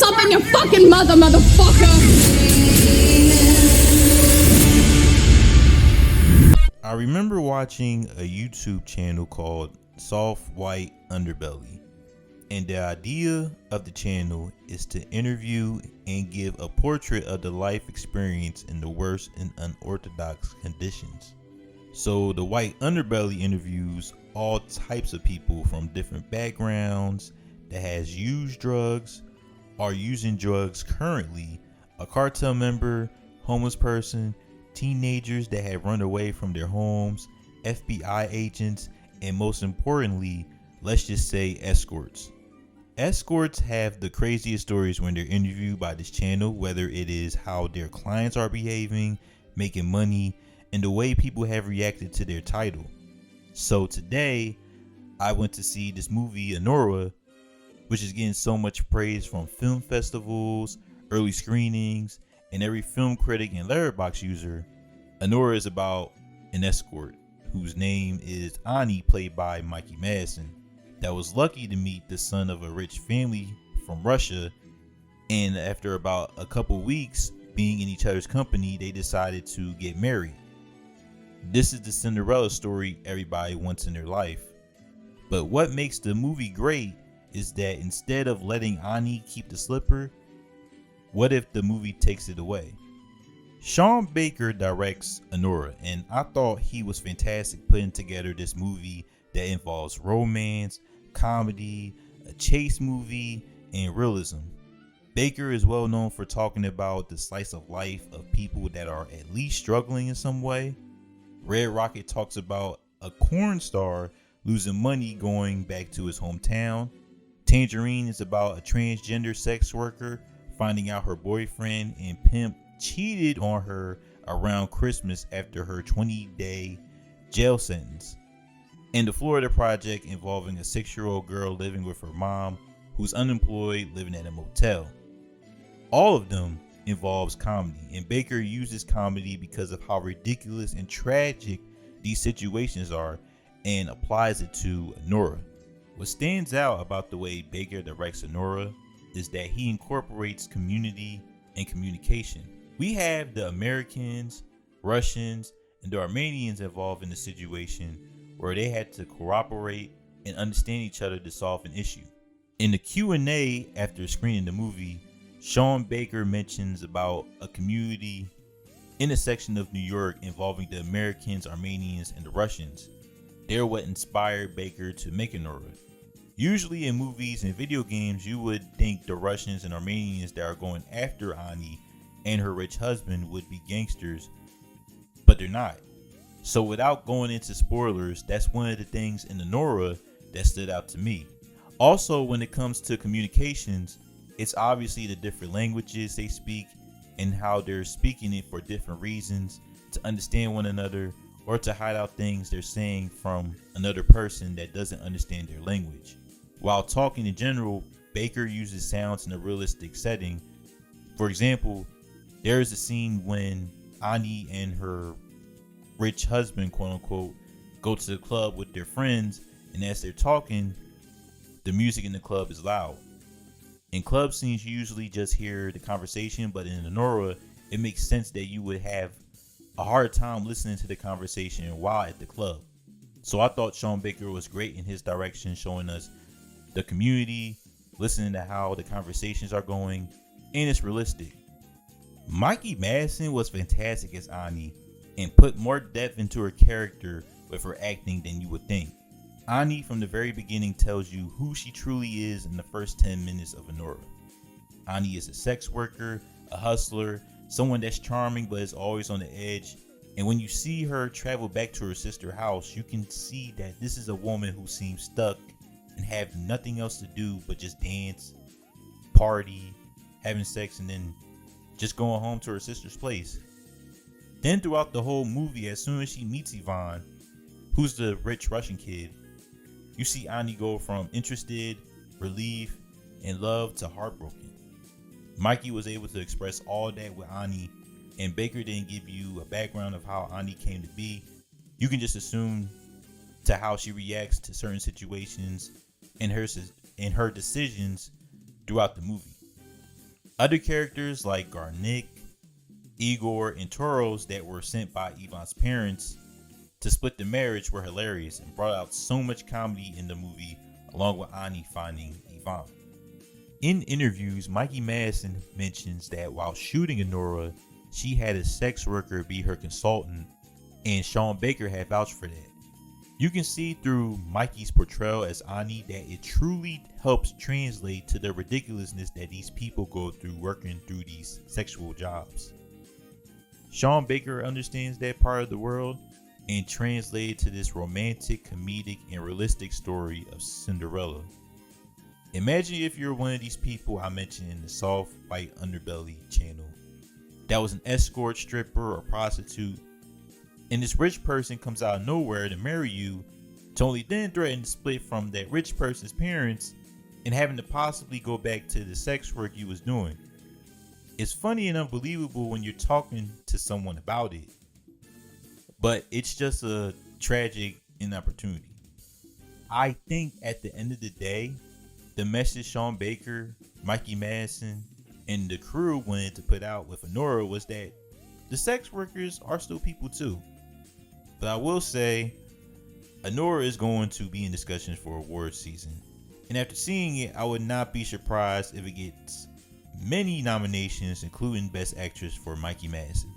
yourself and your fucking mother, motherfucker! I remember watching a YouTube channel called Soft White Underbelly, and the idea of the channel is to interview and give a portrait of the life experience in the worst and unorthodox conditions. So the White Underbelly interviews all types of people from different backgrounds that has used drugs, are using drugs currently, a cartel member, homeless person, teenagers that have run away from their homes, FBI agents, and most importantly, let's just say escorts. Escorts have the craziest stories when they're interviewed by this channel, whether it is how their clients are behaving, making money, and the way people have reacted to their title. So today, I went to see this movie, Anora, which is getting so much praise from film festivals, early screenings, and every film critic and Letterboxd user. Anora is about an escort whose name is Ani, played by Mikey Madison, that was lucky to meet the son of a rich family from Russia, and after about a couple weeks being in each other's company, they decided to get married. This is the Cinderella story everybody wants in their life. But what makes the movie great is that instead of letting Ani keep the slipper, what if the movie takes it away? Sean Baker directs Anora, and I thought he was fantastic putting together this movie that involves romance, comedy, a chase movie, and realism. Baker is well known for talking about the slice of life of people that are at least struggling in some way. Red Rocket talks about a corn star losing money going back to his hometown. Tangerine is about a transgender sex worker finding out her boyfriend and pimp cheated on her around Christmas after her 20-day jail sentence. And the Florida Project involving a 6-year-old girl living with her mom who's unemployed, living at a motel. All of them involves comedy, and Baker uses comedy because of how ridiculous and tragic these situations are and applies it to Anora. What stands out about the way Baker directs Anora is that he incorporates community and communication. We have the Americans, Russians, and the Armenians involved in the situation where they had to cooperate and understand each other to solve an issue. In the Q&A after screening the movie, Sean Baker mentions about a community in a section of New York involving the Americans, Armenians, and the Russians. They're what inspired Baker to make Anora. Usually in movies and video games, you would think the Russians and Armenians that are going after Ani and her rich husband would be gangsters, but they're not. So without going into spoilers, that's one of the things in Anora that stood out to me. Also, when it comes to communications, it's obviously the different languages they speak and how they're speaking it for different reasons, to understand one another or to hide out things they're saying from another person that doesn't understand their language. While talking in general, Baker uses sounds in a realistic setting. For example, there is a scene when Ani and her rich husband, quote unquote, go to the club with their friends, and as they're talking, the music in the club is loud. In club scenes, you usually just hear the conversation, but in Anora, it makes sense that you would have a hard time listening to the conversation while at the club. So I thought Sean Baker was great in his direction, showing us the community, listening to how the conversations are going, and it's realistic. Mikey Madison was fantastic as Ani and put more depth into her character with her acting than you would think. Ani from the very beginning tells you who she truly is in the first 10 minutes of Anora. Ani is a sex worker, a hustler, someone that's charming but is always on the edge. And when you see her travel back to her sister's house, you can see that this is a woman who seems stuck and have nothing else to do but just dance, party, having sex, and then just going home to her sister's place. Then throughout the whole movie, as soon as she meets Ivan, who's the rich Russian kid, you see Ani go from interested, relief, and love to heartbroken. Mikey was able to express all that with Ani, and Baker didn't give you a background of how Ani came to be. You can just assume to how she reacts to certain situations and her decisions throughout the movie. Other characters like Garnick, Igor, and Toros that were sent by Yvonne's parents to split the marriage were hilarious and brought out so much comedy in the movie, along with Ani finding Yvonne. In interviews, Mikey Madison mentions that while shooting Anora, she had a sex worker be her consultant, and Sean Baker had vouched for that. You can see through Mikey's portrayal as Ani that it truly helps translate to the ridiculousness that these people go through working through these sexual jobs. Sean Baker understands that part of the world and translated to this romantic, comedic, and realistic story of Cinderella. Imagine if you're one of these people I mentioned in the Soft White Underbelly channel that was an escort, stripper, or prostitute, and this rich person comes out of nowhere to marry you, to only then threaten to split from that rich person's parents and having to possibly go back to the sex work you was doing. It's funny and unbelievable when you're talking to someone about it, but it's just a tragic inopportunity. I think at the end of the day, the message Sean Baker, Mikey Madison, and the crew wanted to put out with Anora was that the sex workers are still people too. But I will say, Anora is going to be in discussion for awards season. And after seeing it, I would not be surprised if it gets many nominations, including Best Actress for Mikey Madison.